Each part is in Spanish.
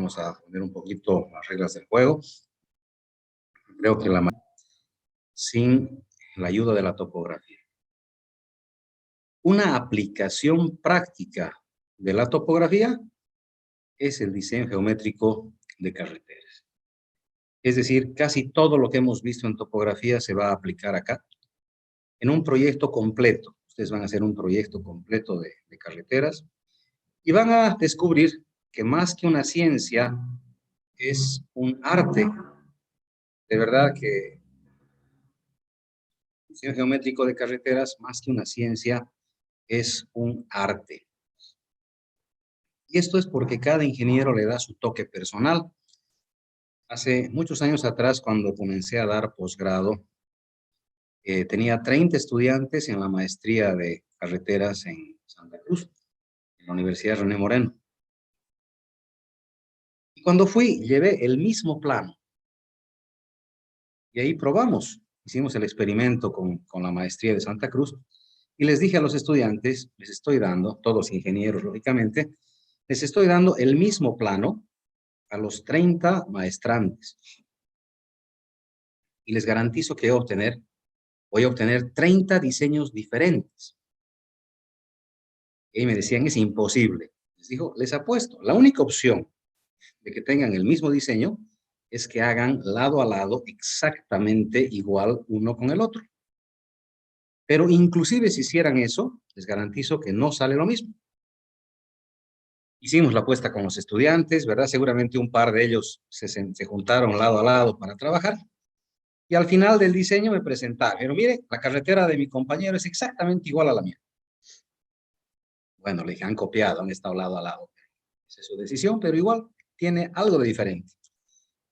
vamos a poner un poquito las reglas del juego. Creo que sin la ayuda de la topografía. Una aplicación práctica de la topografía es el diseño geométrico de carreteras. Es decir, casi todo lo que hemos visto en topografía se va a aplicar acá en un proyecto completo. Ustedes van a hacer un proyecto completo de carreteras y van a descubrir que más que una ciencia es un arte. De verdad que el diseño geométrico de carreteras, más que una ciencia, es un arte. Y esto es porque cada ingeniero le da su toque personal. Hace muchos años atrás, cuando comencé a dar posgrado, tenía 30 estudiantes en la maestría de carreteras en Santa Cruz, en la Universidad René Moreno. Y cuando fui, llevé el mismo plano. Y ahí probamos. Hicimos el experimento con la maestría de Santa Cruz. Y les dije a los estudiantes, les estoy dando, todos ingenieros, lógicamente, les estoy dando el mismo plano a los 30 maestrantes. Y les garantizo que voy a obtener 30 diseños diferentes. Y me decían, es imposible. Les digo, les apuesto, la única opción de que tengan el mismo diseño es que hagan lado a lado exactamente igual uno con el otro. Pero inclusive si hicieran eso, les garantizo que no sale lo mismo. Hicimos la apuesta con los estudiantes, ¿verdad? Seguramente un par de ellos se juntaron lado a lado para trabajar. Y al final del diseño me presentaron, pero mire, la carretera de mi compañero es exactamente igual a la mía. Bueno, le dije, han copiado, han estado lado a lado. Esa es su decisión, pero igual tiene algo de diferente.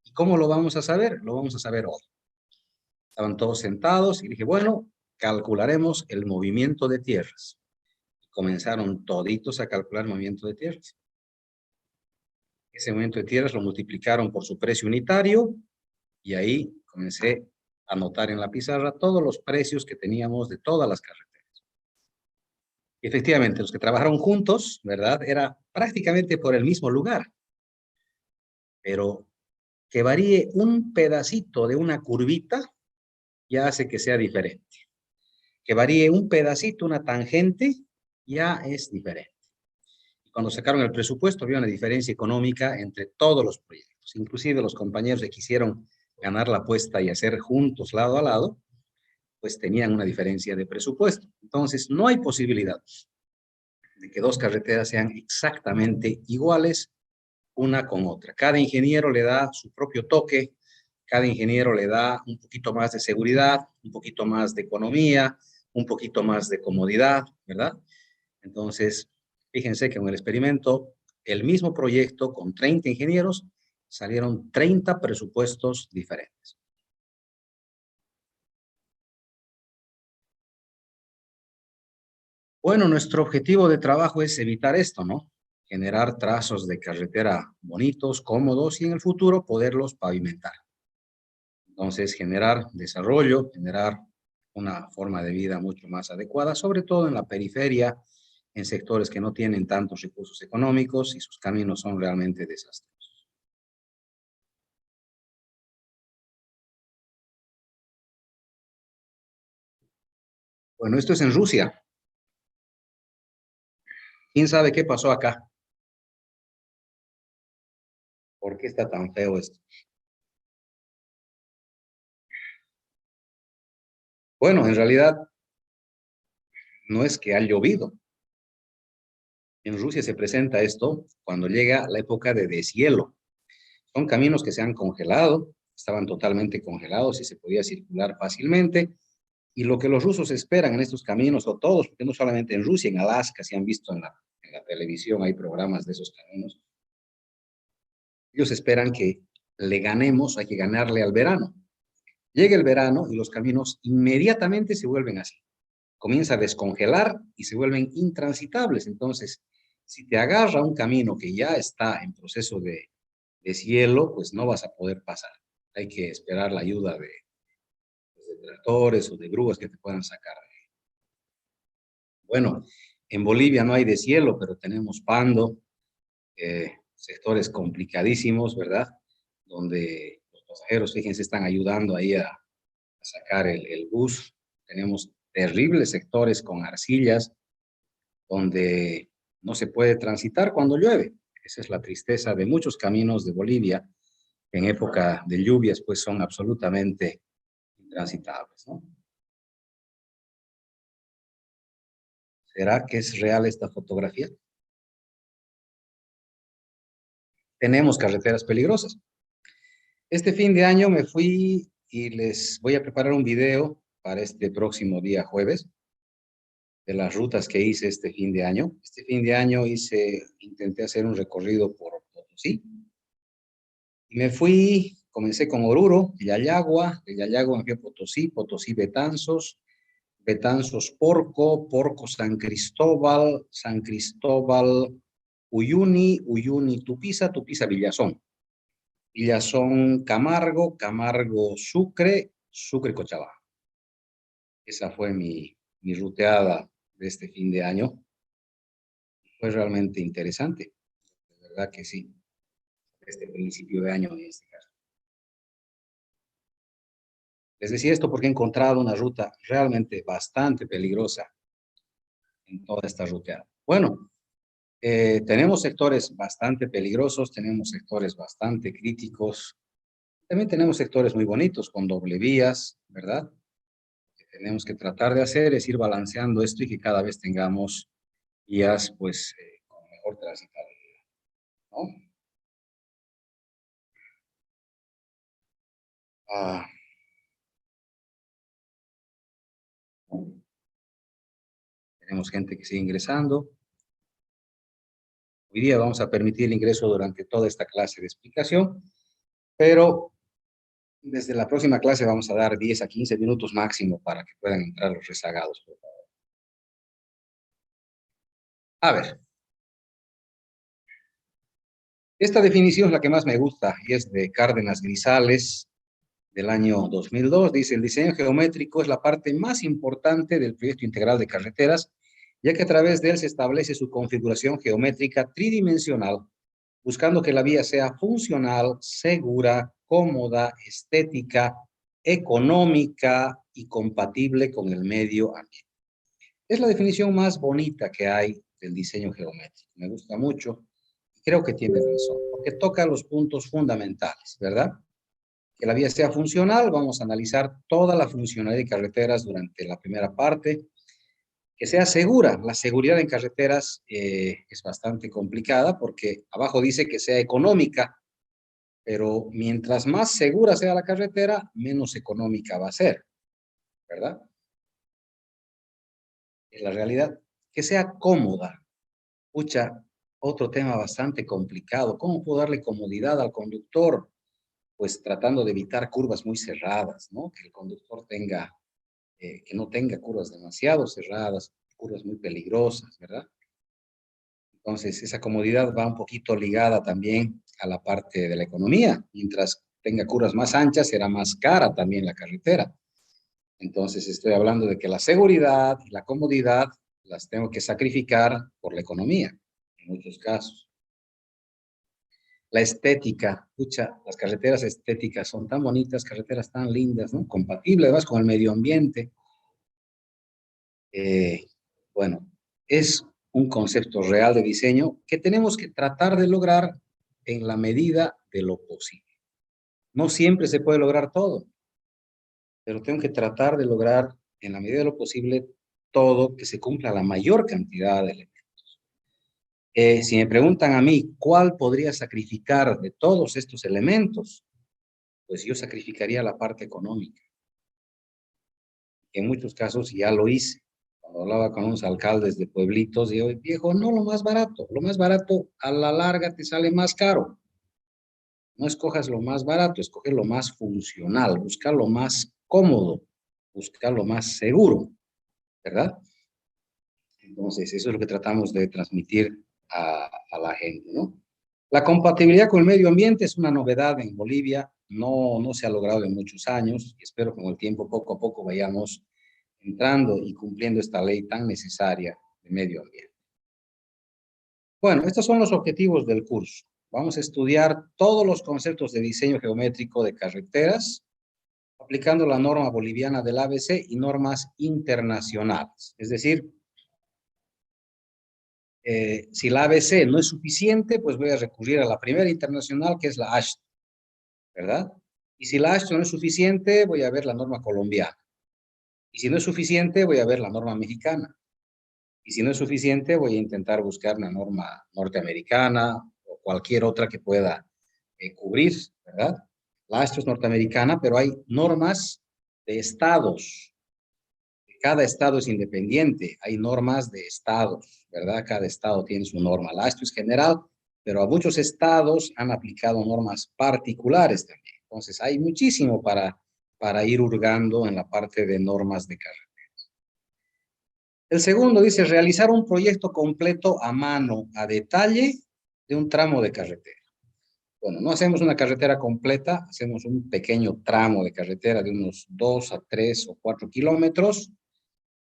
¿Y cómo lo vamos a saber? Lo vamos a saber hoy. Estaban todos sentados y dije, bueno, calcularemos el movimiento de tierras. Comenzaron toditos a calcular el movimiento de tierras. Ese movimiento de tierras lo multiplicaron por su precio unitario y ahí comencé a anotar en la pizarra todos los precios que teníamos de todas las carreteras. Y efectivamente, los que trabajaron juntos, ¿verdad? Era prácticamente por el mismo lugar. Pero que varíe un pedacito de una curvita ya hace que sea diferente. Que varíe un pedacito, una tangente, ya es diferente. Y cuando sacaron el presupuesto, había una diferencia económica entre todos los proyectos. Inclusive los compañeros que quisieron ganar la apuesta y hacer juntos lado a lado, pues tenían una diferencia de presupuesto. Entonces, no hay posibilidad de que dos carreteras sean exactamente iguales una con otra. Cada ingeniero le da su propio toque, cada ingeniero le da un poquito más de seguridad, un poquito más de economía, un poquito más de comodidad, ¿verdad? Entonces, fíjense que en el experimento, el mismo proyecto con 30 ingenieros, salieron 30 presupuestos diferentes. Bueno, nuestro objetivo de trabajo es evitar esto, ¿no? Generar trazos de carretera bonitos, cómodos y en el futuro poderlos pavimentar. Entonces, generar desarrollo, generar una forma de vida mucho más adecuada, sobre todo en la periferia, en sectores que no tienen tantos recursos económicos y sus caminos son realmente desastrosos. Bueno, esto es en Rusia. ¿Quién sabe qué pasó acá? ¿Por qué está tan feo esto? Bueno, en realidad no es que ha llovido. En Rusia se presenta esto cuando llega la época de deshielo. Son caminos que se han congelado, estaban totalmente congelados y se podía circular fácilmente. Y lo que los rusos esperan en estos caminos, o todos, porque no solamente en Rusia, en Alaska, si han visto en la televisión, hay programas de esos caminos, ellos esperan que le ganemos, hay que ganarle al verano. Llega el verano y los caminos inmediatamente se vuelven así. Comienza a descongelar y se vuelven intransitables. Entonces, si te agarra un camino que ya está en proceso de deshielo, pues no vas a poder pasar. Hay que esperar la ayuda de tractores o de grúas que te puedan sacar. Bueno, en Bolivia no hay deshielo, pero tenemos Pando, sectores complicadísimos, ¿verdad? Donde los pasajeros, fíjense, están ayudando ahí a sacar el bus. Tenemos terribles sectores con arcillas donde no se puede transitar cuando llueve. Esa es la tristeza de muchos caminos de Bolivia. En época de lluvias, pues son absolutamente intransitables, ¿no? ¿Será que es real esta fotografía? Tenemos carreteras peligrosas. Este fin de año me fui y les voy a preparar un video para este próximo día jueves de las rutas que hice este fin de año. Este fin de año intenté hacer un recorrido por Potosí. Y me fui, comencé con Oruro, de Yayagua me fui a Potosí, Potosí Betanzos, Betanzos Porco, Porco San Cristóbal, San Cristóbal Uyuni, Uyuni Tupiza, Tupiza Villazón. Villazón Camargo, Camargo Sucre, Sucre Cochabamba. Esa fue mi ruteada de este fin de año. Fue realmente interesante, de verdad que sí, este principio de año en este caso. Les decía esto porque he encontrado una ruta realmente bastante peligrosa en toda esta ruteada. Bueno, tenemos sectores bastante peligrosos, tenemos sectores bastante críticos, también tenemos sectores muy bonitos con doble vías, ¿verdad? Lo que tenemos que tratar de hacer es ir balanceando esto y que cada vez tengamos vías pues con mejor transitabilidad, ¿no? Ah, tenemos gente que sigue ingresando. Hoy día vamos a permitir el ingreso durante toda esta clase de explicación, pero desde la próxima clase vamos a dar 10 a 15 minutos máximo para que puedan entrar los rezagados, por favor. A ver, esta definición es la que más me gusta y es de Cárdenas Grisales del año 2002. Dice, el diseño geométrico es la parte más importante del proyecto integral de carreteras, ya que a través de él se establece su configuración geométrica tridimensional, buscando que la vía sea funcional, segura, cómoda, estética, económica y compatible con el medio ambiente. Es la definición más bonita que hay del diseño geométrico. Me gusta mucho. Creo que tiene razón, porque toca los puntos fundamentales, ¿verdad? Que la vía sea funcional, vamos a analizar toda la funcionalidad de carreteras durante la primera parte. Que sea segura, la seguridad en carreteras es bastante complicada porque abajo dice que sea económica, pero mientras más segura sea la carretera, menos económica va a ser, ¿verdad? En la realidad, que sea cómoda. Pucha, otro tema bastante complicado. ¿Cómo puedo darle comodidad al conductor? Pues tratando de evitar curvas muy cerradas, ¿no? Que el conductor que no tenga curvas demasiado cerradas, curvas muy peligrosas, ¿verdad? Entonces, esa comodidad va un poquito ligada también a la parte de la economía. Mientras tenga curvas más anchas, será más cara también la carretera. Entonces, estoy hablando de que la seguridad y la comodidad las tengo que sacrificar por la economía, en muchos casos. La estética, pucha, las carreteras estéticas son tan bonitas, carreteras tan lindas, ¿no? Compatibles, además, con el medio ambiente. Eh, bueno, es un concepto real de diseño que tenemos que tratar de lograr en la medida de lo posible. No siempre se puede lograr todo, pero tengo que tratar de lograr en la medida de lo posible todo, que se cumpla la mayor cantidad de elementos. Si me preguntan a mí cuál podría sacrificar de todos estos elementos, pues yo sacrificaría la parte económica. En muchos casos ya lo hice. Cuando hablaba con unos alcaldes de pueblitos, digo, viejo, no lo más barato a la larga te sale más caro. No escojas lo más barato, escoge lo más funcional, busca lo más cómodo, busca lo más seguro, ¿verdad? Entonces, eso es lo que tratamos de transmitir a la gente, ¿no? La compatibilidad con el medio ambiente es una novedad en Bolivia, no se ha logrado en muchos años y espero que con el tiempo poco a poco vayamos entrando y cumpliendo esta ley tan necesaria de medio ambiente. Bueno, estos son los objetivos del curso. Vamos a estudiar todos los conceptos de diseño geométrico de carreteras, aplicando la norma boliviana del ABC y normas internacionales. Es decir, si la ABC no es suficiente, pues voy a recurrir a la primera internacional, que es la ASHTO, ¿verdad? Y si la ASHTO no es suficiente, voy a ver la norma colombiana. Y si no es suficiente, voy a ver la norma mexicana. Y si no es suficiente, voy a intentar buscar una norma norteamericana o cualquier otra que pueda cubrir, ¿verdad? La ASHTO es norteamericana, pero hay normas de estados. Cada estado es independiente, hay normas de estados, ¿verdad? Cada estado tiene su norma. La ASHTO es general, pero a muchos estados han aplicado normas particulares también. Entonces, hay muchísimo para ir hurgando en la parte de normas de carrera. El segundo dice, realizar un proyecto completo a mano, a detalle, de un tramo de carretera. Bueno, no hacemos una carretera completa, hacemos un pequeño tramo de carretera de unos 2 a 3 o 4 kilómetros,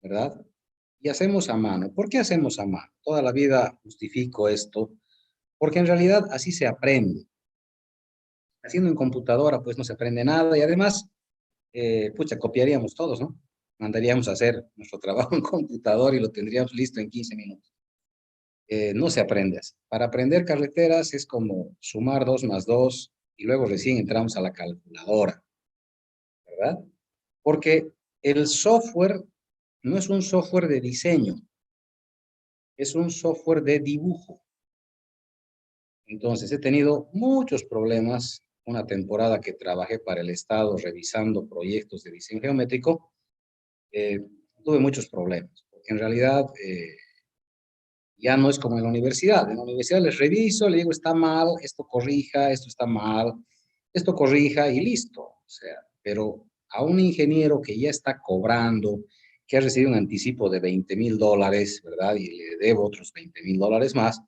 ¿verdad? Y hacemos a mano. ¿Por qué hacemos a mano? Toda la vida justifico esto, porque en realidad así se aprende. Haciendo en computadora, pues no se aprende nada y además, pucha, copiaríamos todos, ¿no? Mandaríamos a hacer nuestro trabajo en computador y lo tendríamos listo en 15 minutos. No se aprende así. Para aprender carreteras es como sumar 2 más 2 y luego recién entramos a la calculadora, ¿verdad? Porque el software no es un software de diseño, es un software de dibujo. Entonces, he tenido muchos problemas. Una temporada que trabajé para el Estado revisando proyectos de diseño geométrico, eh, tuve muchos problemas. Porque en realidad, ya no es como en la universidad. En la universidad les reviso, le digo, está mal, esto corrija, esto está mal, esto corrija y listo. O sea, pero a un ingeniero que ya está cobrando, que ha recibido un anticipo de $20,000, ¿verdad? Y le debo otros $20,000 más,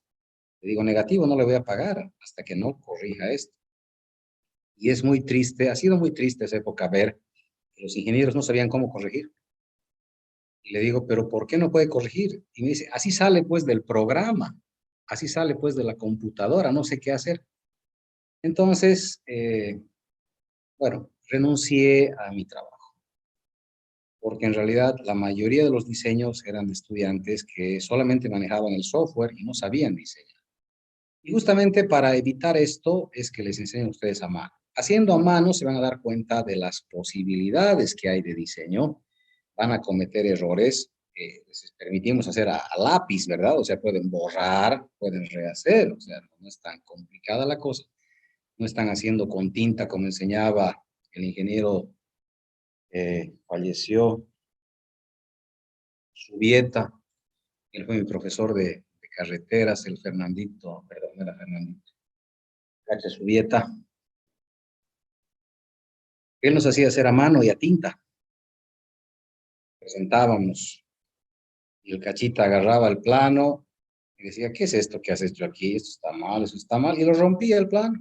le digo, negativo, no le voy a pagar hasta que no corrija esto. Y es muy triste, ha sido muy triste esa época ver que los ingenieros no sabían cómo corregir. Y le digo, pero ¿por qué no puede corregir? Y me dice, así sale pues del programa, así sale pues de la computadora, no sé qué hacer. Entonces, bueno, renuncié a mi trabajo, porque en realidad la mayoría de los diseños eran de estudiantes que solamente manejaban el software y no sabían diseñar. Y justamente para evitar esto es que les enseño a ustedes a mano. Haciendo a mano se van a dar cuenta de las posibilidades que hay de diseño. Van a cometer errores. Les permitimos hacer a lápiz, ¿verdad? O sea, pueden borrar, pueden rehacer. O sea, no es tan complicada la cosa. No están haciendo con tinta como enseñaba el ingeniero, falleció, Subieta. Él fue mi profesor de carreteras, el Fernandito, perdón, no era Fernandito, Cacha Subieta. Él nos hacía hacer a mano y a tinta. Presentábamos y el Cachita agarraba el plano y decía, ¿qué es esto que has hecho aquí? Esto está mal, eso está mal. Y lo rompía el plano.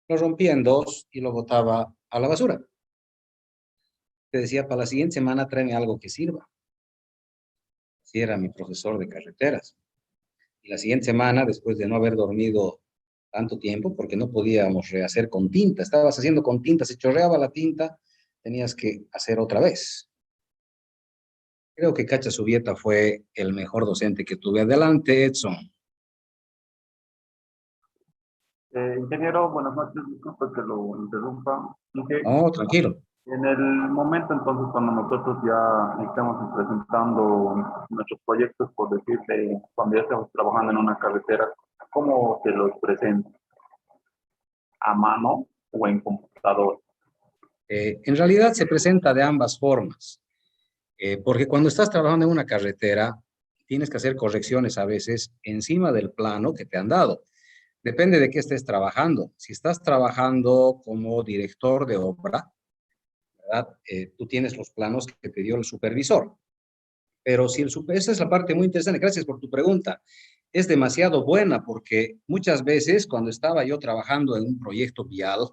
Lo rompía en dos y lo botaba a la basura. Te decía, para la siguiente semana tráeme algo que sirva. Así era mi profesor de carreteras. Y la siguiente semana, después de no haber dormido tanto tiempo, porque no podíamos rehacer con tinta, estabas haciendo con tinta, se chorreaba la tinta, tenías que hacer otra vez. Creo que Cacha Subieta fue el mejor docente que tuve. Adelante, Edson. Ingeniero, buenas noches, disculpe que lo interrumpa. No, tranquilo. En el momento entonces cuando nosotros ya estamos presentando nuestros proyectos, por decirle, cuando ya estamos trabajando en una carretera, ¿cómo se los presenta? ¿A mano o en computador? En realidad se presenta de ambas formas, porque cuando estás trabajando en una carretera, tienes que hacer correcciones a veces encima del plano que te han dado. Depende de qué estés trabajando. Si estás trabajando como director de obra, ¿verdad? Tú tienes los planos que te dio el supervisor. Pero si esa es la parte muy interesante. Gracias por tu pregunta. Es demasiado buena porque muchas veces cuando estaba yo trabajando en un proyecto vial,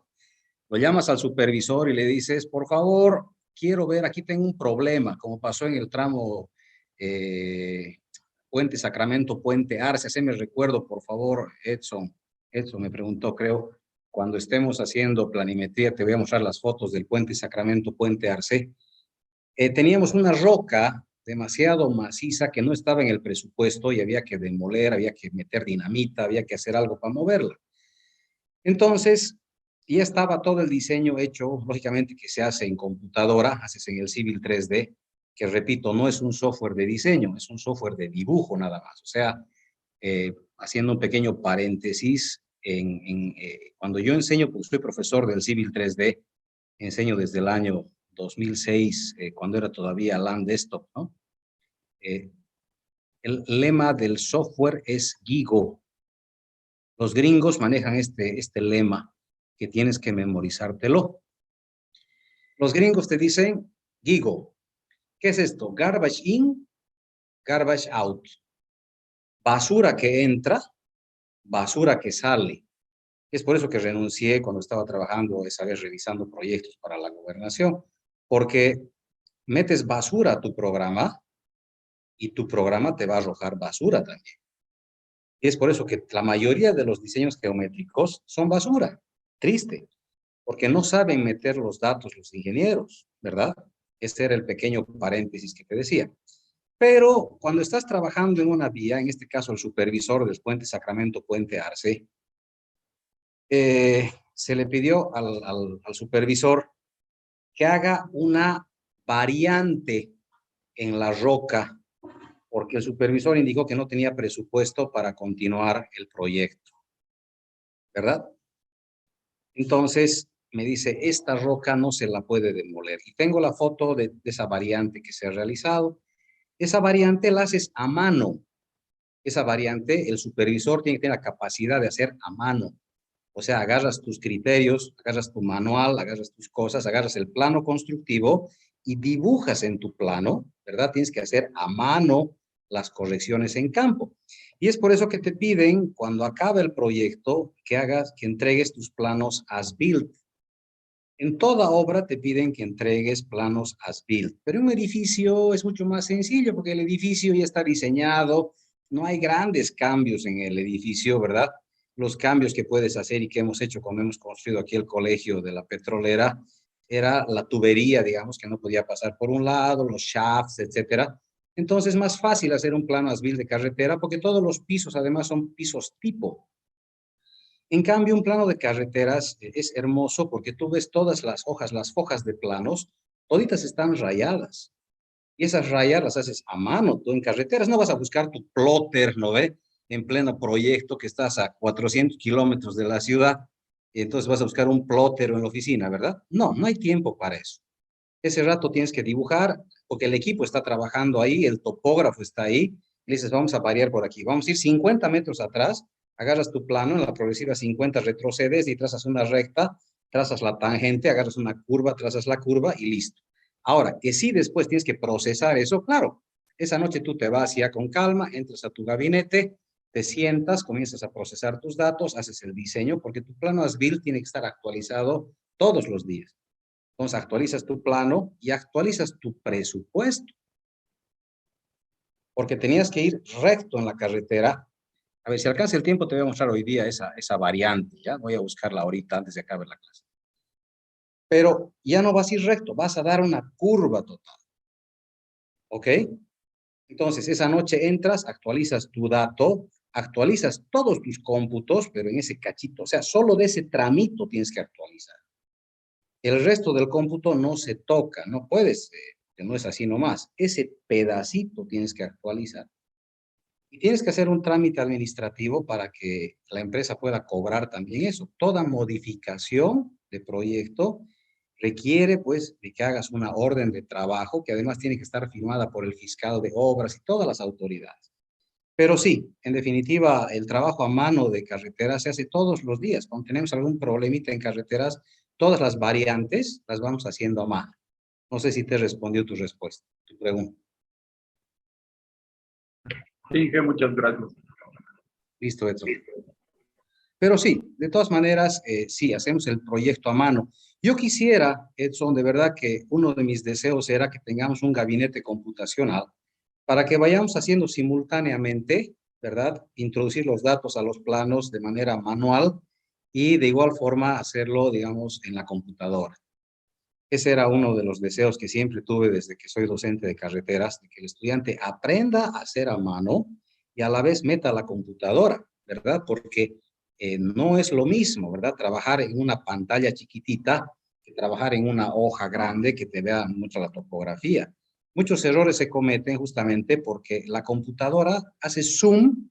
lo llamas al supervisor y le dices, por favor, quiero ver, aquí tengo un problema, como pasó en el tramo Puente Sacramento, Puente Arce, haceme recuerdo, por favor, Edson. Eso me preguntó, creo, cuando estemos haciendo planimetría, te voy a mostrar las fotos del puente Sacramento, puente Arce. Teníamos una roca demasiado maciza que no estaba en el presupuesto y había que demoler, había que meter dinamita, había que hacer algo para moverla. Entonces, ya estaba todo el diseño hecho, lógicamente que se hace en computadora, haces en el Civil 3D, que repito, no es un software de diseño, es un software de dibujo nada más. O sea, haciendo un pequeño paréntesis, cuando yo enseño, porque soy profesor del Civil 3D, enseño desde el año 2006, cuando era todavía LAN Desktop, ¿no? El lema del software es GIGO. Los gringos manejan este lema que tienes que memorizártelo. Los gringos te dicen GIGO. ¿Qué es esto? Garbage in, garbage out. Basura que entra, basura que sale. Es por eso que renuncié cuando estaba trabajando esa vez revisando proyectos para la gobernación, porque metes basura a tu programa y tu programa te va a arrojar basura también. Y es por eso que la mayoría de los diseños geométricos son basura. Triste, porque no saben meter los datos los ingenieros, ¿verdad? Este era el pequeño paréntesis que te decía. Pero cuando estás trabajando en una vía, en este caso el supervisor del puente Sacramento, puente Arce, se le pidió al supervisor que haga una variante en la roca, porque el supervisor indicó que no tenía presupuesto para continuar el proyecto, ¿verdad? Entonces me dice, esta roca no se la puede demoler. Y tengo la foto de esa variante que se ha realizado. Esa variante la haces a mano. Esa variante, el supervisor tiene que tener la capacidad de hacer a mano. O sea, agarras tus criterios, agarras tu manual, agarras tus cosas, agarras el plano constructivo y dibujas en tu plano, ¿verdad? Tienes que hacer a mano las correcciones en campo. Y es por eso que te piden, cuando acaba el proyecto, que entregues tus planos as built. En toda obra te piden que entregues planos as built, pero en un edificio es mucho más sencillo porque el edificio ya está diseñado, no hay grandes cambios en el edificio, ¿verdad? Los cambios que puedes hacer y que hemos hecho cuando hemos construido aquí el colegio de la petrolera, era la tubería, digamos, que no podía pasar por un lado, los shafts, etcétera. Entonces, más fácil hacer un plano as built de carretera porque todos los pisos, además, son pisos tipo. En cambio, un plano de carreteras es hermoso porque tú ves todas las hojas de planos, toditas están rayadas. Y esas rayas las haces a mano. Tú en carreteras no vas a buscar tu plotter, ¿no ve? En pleno proyecto que estás a 400 kilómetros de la ciudad, y entonces vas a buscar un plotter en la oficina, ¿verdad? No, no hay tiempo para eso. Ese rato tienes que dibujar, porque el equipo está trabajando ahí, el topógrafo está ahí, y dices, vamos a variar por aquí, vamos a ir 50 metros atrás, agarras tu plano, en la progresiva 50 retrocedes y trazas una recta, trazas la tangente, agarras una curva, trazas la curva y listo. Ahora, que si después tienes que procesar eso, claro, esa noche tú te vas ya con calma, entras a tu gabinete, te sientas, comienzas a procesar tus datos, haces el diseño, porque tu plano as-built tiene que estar actualizado todos los días. Entonces actualizas tu plano y actualizas tu presupuesto, porque tenías que ir recto en la carretera. A ver, si alcanza el tiempo, te voy a mostrar hoy día esa variante, ¿ya? Voy a buscarla ahorita antes de acabar la clase. Pero ya no vas a ir recto, vas a dar una curva total, ¿ok? Entonces, esa noche entras, actualizas tu dato, actualizas todos tus cómputos, pero en ese cachito, o sea, solo de ese tramito tienes que actualizar. El resto del cómputo no se toca, no puedes, que no es así nomás. Ese pedacito tienes que actualizar. Y tienes que hacer un trámite administrativo para que la empresa pueda cobrar también eso. Toda modificación de proyecto requiere, pues, de que hagas una orden de trabajo que además tiene que estar firmada por el fiscal de obras y todas las autoridades. Pero sí, en definitiva, el trabajo a mano de carreteras se hace todos los días. Cuando tenemos algún problemita en carreteras, todas las variantes las vamos haciendo a mano. No sé si te respondió tu pregunta. Sí, que muchas gracias. Listo, Edson. Pero sí, de todas maneras, sí, hacemos el proyecto a mano. Yo quisiera, Edson, de verdad que uno de mis deseos era que tengamos un gabinete computacional para que vayamos haciendo simultáneamente ¿verdad? Introducir los datos a los planos de manera manual y de igual forma hacerlo, digamos, en la computadora. Ese era uno de los deseos que siempre tuve desde que soy docente de carreteras, de que el estudiante aprenda a hacer a mano y a la vez meta la computadora, ¿verdad? Porque no es lo mismo, ¿verdad? Trabajar en una pantalla chiquitita que trabajar en una hoja grande que te vea mucho la topografía. Muchos errores se cometen justamente porque la computadora hace zoom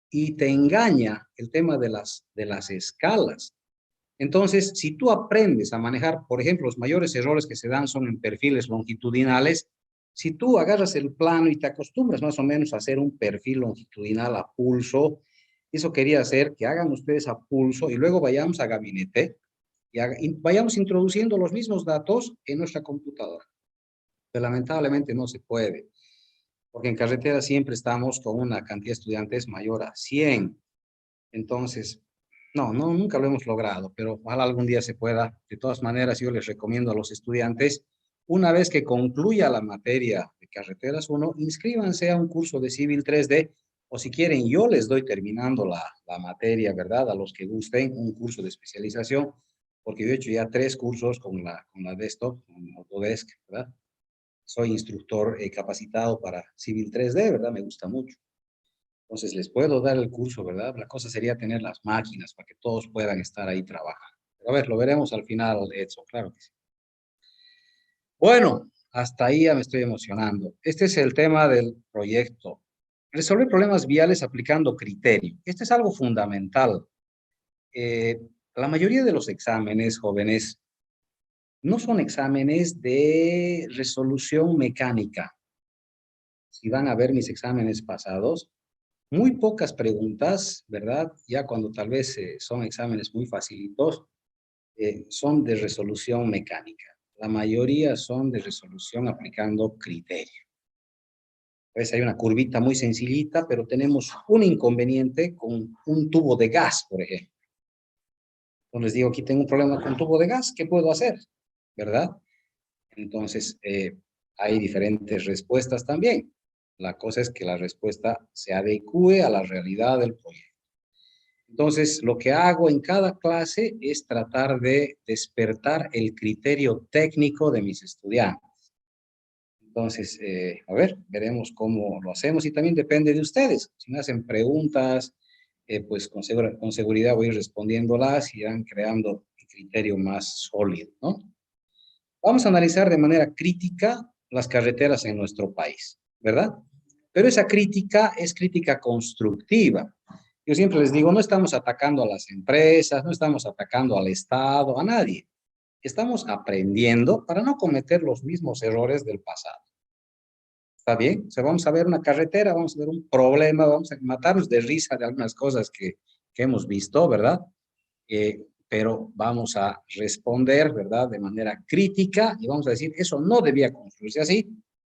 y te engaña el tema de las escalas. Entonces, si tú aprendes a manejar, por ejemplo, los mayores errores que se dan son en perfiles longitudinales. Si tú agarras el plano y te acostumbras más o menos a hacer un perfil longitudinal a pulso, eso quería hacer que hagan ustedes a pulso y luego vayamos a gabinete y vayamos introduciendo los mismos datos en nuestra computadora. Pero lamentablemente no se puede, porque en carretera siempre estamos con una cantidad de estudiantes mayor a 100. Entonces, no, nunca lo hemos logrado, pero ojalá algún día se pueda. De todas maneras, yo les recomiendo a los estudiantes, una vez que concluya la materia de carreteras 1, inscríbanse a un curso de Civil 3D, o si quieren, yo les doy terminando la materia, ¿verdad? A los que gusten, un curso de especialización, porque yo he hecho ya 3 cursos con la Desktop, con Autodesk, ¿verdad? Soy instructor capacitado para Civil 3D, ¿verdad? Me gusta mucho. Entonces les puedo dar el curso, ¿verdad? La cosa sería tener las máquinas para que todos puedan estar ahí trabajando. Pero a ver, lo veremos al final, Edson, claro que sí. Bueno, hasta ahí ya me estoy emocionando. Este es el tema del proyecto. Resolver problemas viales aplicando criterio. Este es algo fundamental. Eh, la mayoría de los exámenes, jóvenes, no son exámenes de resolución mecánica. Si van a ver mis exámenes pasados, muy pocas preguntas, ¿verdad? Ya cuando tal vez son exámenes muy facilitos, son de resolución mecánica. La mayoría son de resolución aplicando criterio. Pues hay una curvita muy sencillita, pero tenemos un inconveniente con un tubo de gas, por ejemplo. Entonces les digo, aquí tengo un problema con tubo de gas, ¿qué puedo hacer? ¿Verdad? Entonces, hay diferentes respuestas también. La cosa es que la respuesta se adecue a la realidad del proyecto. Entonces, lo que hago en cada clase es tratar de despertar el criterio técnico de mis estudiantes. Entonces, a ver, veremos cómo lo hacemos y también depende de ustedes. Si me hacen preguntas, pues con seguridad voy respondiéndolas y irán creando un criterio más sólido, ¿no? Vamos a analizar de manera crítica las carreteras en nuestro país, ¿verdad? Pero esa crítica es crítica constructiva. Yo siempre les digo, no estamos atacando a las empresas, no estamos atacando al Estado, a nadie. Estamos aprendiendo para no cometer los mismos errores del pasado. ¿Está bien? O sea, vamos a ver una carretera, vamos a ver un problema, vamos a matarnos de risa de algunas cosas que hemos visto, ¿verdad? Pero vamos a responder, ¿verdad? De manera crítica y vamos a decir, eso no debía construirse así.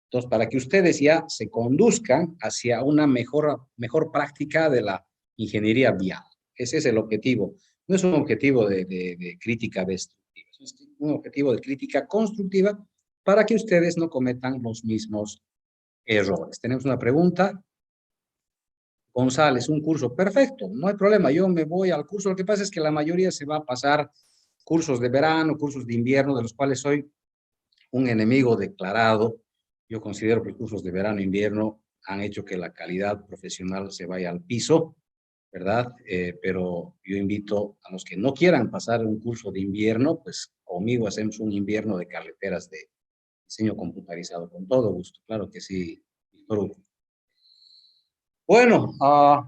Entonces, para que ustedes ya se conduzcan hacia una mejor práctica de la ingeniería vial. Ese es el objetivo. No es un objetivo de crítica destructiva, es un objetivo de crítica constructiva para que ustedes no cometan los mismos errores. Tenemos una pregunta. González, un curso perfecto, no hay problema, yo me voy al curso. Lo que pasa es que la mayoría se va a pasar cursos de verano, cursos de invierno, de los cuales soy un enemigo declarado. Yo considero que los cursos de verano e invierno han hecho que la calidad profesional se vaya al piso, ¿verdad? Pero yo invito a los que no quieran pasar un curso de invierno, pues conmigo hacemos un invierno de carreteras de diseño computarizado, con todo gusto, claro que sí, Víctor Hugo. Bueno,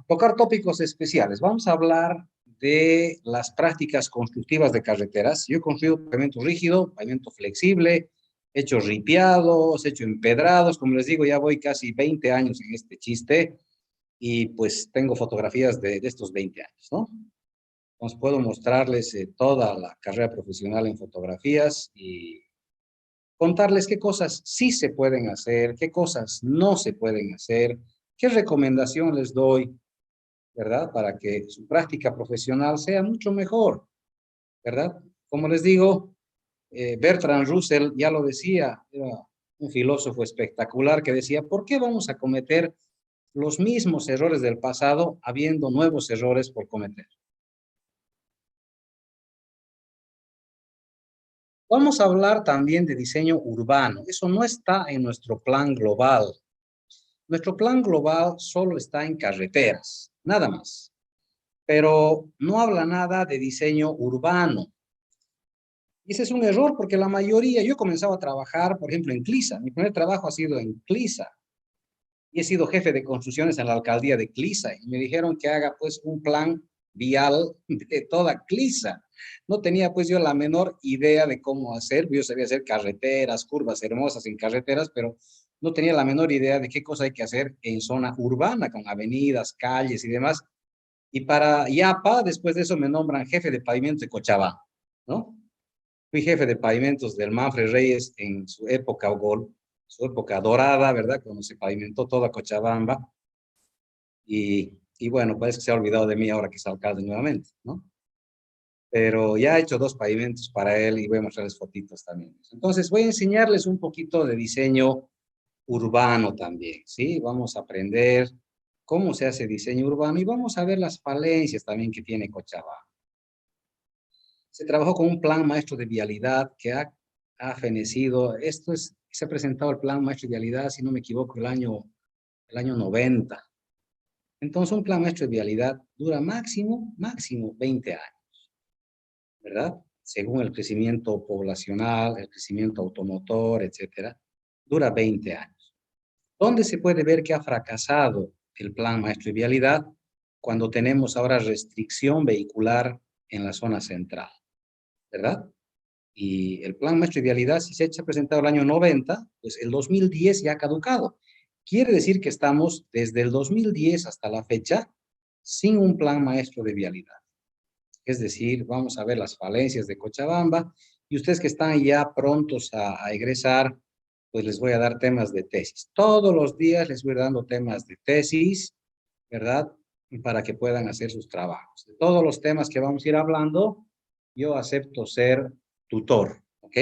tocar tópicos especiales. Vamos a hablar de las prácticas constructivas de carreteras. Yo he construido pavimento rígido, pavimento flexible, he hecho ripiados, he hecho empedrados. Como les digo, ya voy casi 20 años en este chiste y pues tengo fotografías de estos 20 años, ¿no? Entonces puedo mostrarles toda la carrera profesional en fotografías y contarles qué cosas sí se pueden hacer, qué cosas no se pueden hacer, qué recomendación les doy, ¿verdad? Para que su práctica profesional sea mucho mejor, ¿verdad? Como les digo, Bertrand Russell ya lo decía, era un filósofo espectacular que decía, ¿por qué vamos a cometer los mismos errores del pasado, habiendo nuevos errores por cometer. Vamos a hablar también de diseño urbano. Eso no está en nuestro plan global. Nuestro plan global solo está en carreteras, nada más. Pero no habla nada de diseño urbano. Y ese es un error porque la mayoría, yo he comenzado a trabajar, por ejemplo, en Clisa. Mi primer trabajo ha sido en Clisa. Y he sido jefe de construcciones en la alcaldía de Clisa. Y me dijeron que haga pues un plan vial de toda Clisa. No tenía pues yo la menor idea de cómo hacer. Yo sabía hacer carreteras, curvas hermosas en carreteras, pero no tenía la menor idea de qué cosa hay que hacer en zona urbana, con avenidas, calles y demás. Y para Yapa, después de eso me nombran jefe de pavimentos de Cochabamba, ¿no? Fui jefe de pavimentos del Manfred Reyes en su época su época dorada, ¿verdad? Cuando se pavimentó toda Cochabamba. Y bueno, parece que se ha olvidado de mí ahora que es alcalde nuevamente, ¿no? Pero ya he hecho 2 pavimentos para él y voy a mostrarles fotitos también. Entonces voy a enseñarles un poquito de diseño urbano también, ¿sí? Vamos a aprender cómo se hace diseño urbano y vamos a ver las falencias también que tiene Cochabamba. Se trabajó con un plan maestro de vialidad que ha fenecido. Se ha presentado el plan maestro de vialidad, si no me equivoco, el año 90. Entonces, un plan maestro de vialidad dura máximo 20 años, ¿verdad? Según el crecimiento poblacional, el crecimiento automotor, etcétera, dura 20 años. ¿Dónde se puede ver que ha fracasado el plan maestro de vialidad? Cuando tenemos ahora restricción vehicular en la zona central, ¿verdad? Y el plan maestro de vialidad, si se ha presentado el año 90, pues el 2010 ya ha caducado. Quiere decir que estamos desde el 2010 hasta la fecha sin un plan maestro de vialidad. Es decir, vamos a ver las falencias de Cochabamba y ustedes que están ya prontos a egresar, pues les voy a dar temas de tesis. Todos los días les voy dando temas de tesis, ¿verdad? Para que puedan hacer sus trabajos. De todos los temas que vamos a ir hablando, yo acepto ser tutor, ¿ok?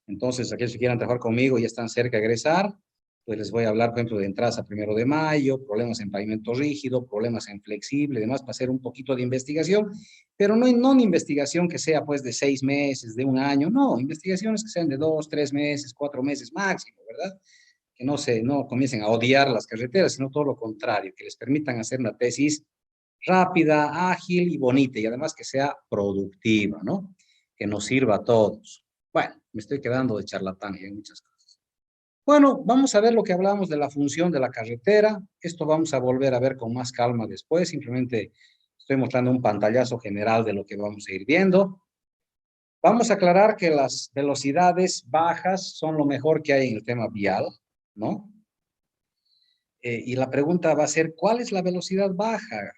Entonces, aquellos que quieran trabajar conmigo y están cerca de egresar, pues les voy a hablar, por ejemplo, de entradas a 1 de mayo, problemas en pavimento rígido, problemas en flexible, demás, para hacer un poquito de investigación, pero no una investigación que sea pues de 6 meses, de un año, no, investigaciones que sean de 2, 3 meses, 4 meses máximo, ¿verdad? Que no comiencen a odiar las carreteras, sino todo lo contrario, que les permitan hacer una tesis rápida, ágil y bonita, y además que sea productiva, ¿no? Que nos sirva a todos. Bueno, me estoy quedando de charlatán y hay muchas cosas. Bueno, vamos a ver lo que hablamos de la función de la carretera. Esto vamos a volver a ver con más calma después. Simplemente estoy mostrando un pantallazo general de lo que vamos a ir viendo. Vamos a aclarar que las velocidades bajas son lo mejor que hay en el tema vial, ¿no? Y la pregunta va a ser, ¿cuál es la velocidad baja?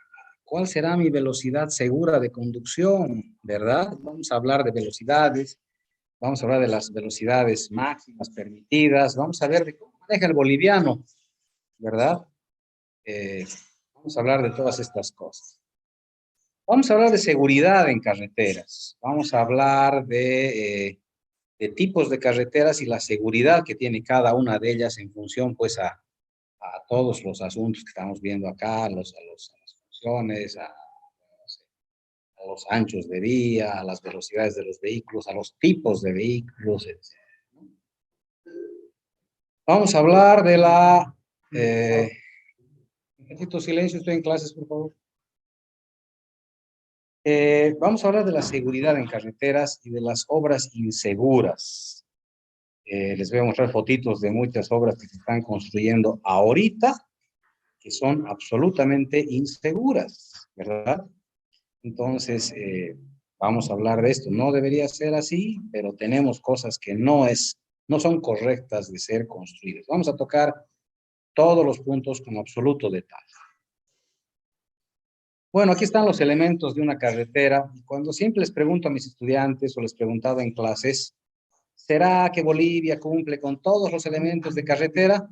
¿Cuál será mi velocidad segura de conducción? ¿Verdad? Vamos a hablar de velocidades, vamos a hablar de las velocidades máximas permitidas, vamos a ver de cómo maneja el boliviano, ¿verdad? Vamos a hablar de todas estas cosas. Vamos a hablar de seguridad en carreteras, vamos a hablar de tipos de carreteras y la seguridad que tiene cada una de ellas en función, pues, a todos los asuntos que estamos viendo acá, a las funciones, no sé, a los anchos de vía, a las velocidades de los vehículos, a los tipos de vehículos, etc. Vamos a hablar de la... un poquito de silencio, estoy en clases, por favor. Vamos a hablar de la seguridad en carreteras y de las obras inseguras. Les voy a mostrar fotitos de muchas obras que se están construyendo ahorita, que son absolutamente inseguras, ¿verdad? Entonces, vamos a hablar de esto. No debería ser así, pero tenemos cosas que no son correctas de ser construidas. Vamos a tocar todos los puntos con absoluto detalle. Bueno, aquí están los elementos de una carretera. Cuando siempre les pregunto a mis estudiantes o les preguntaba en clases, ¿será que Bolivia cumple con todos los elementos de carretera?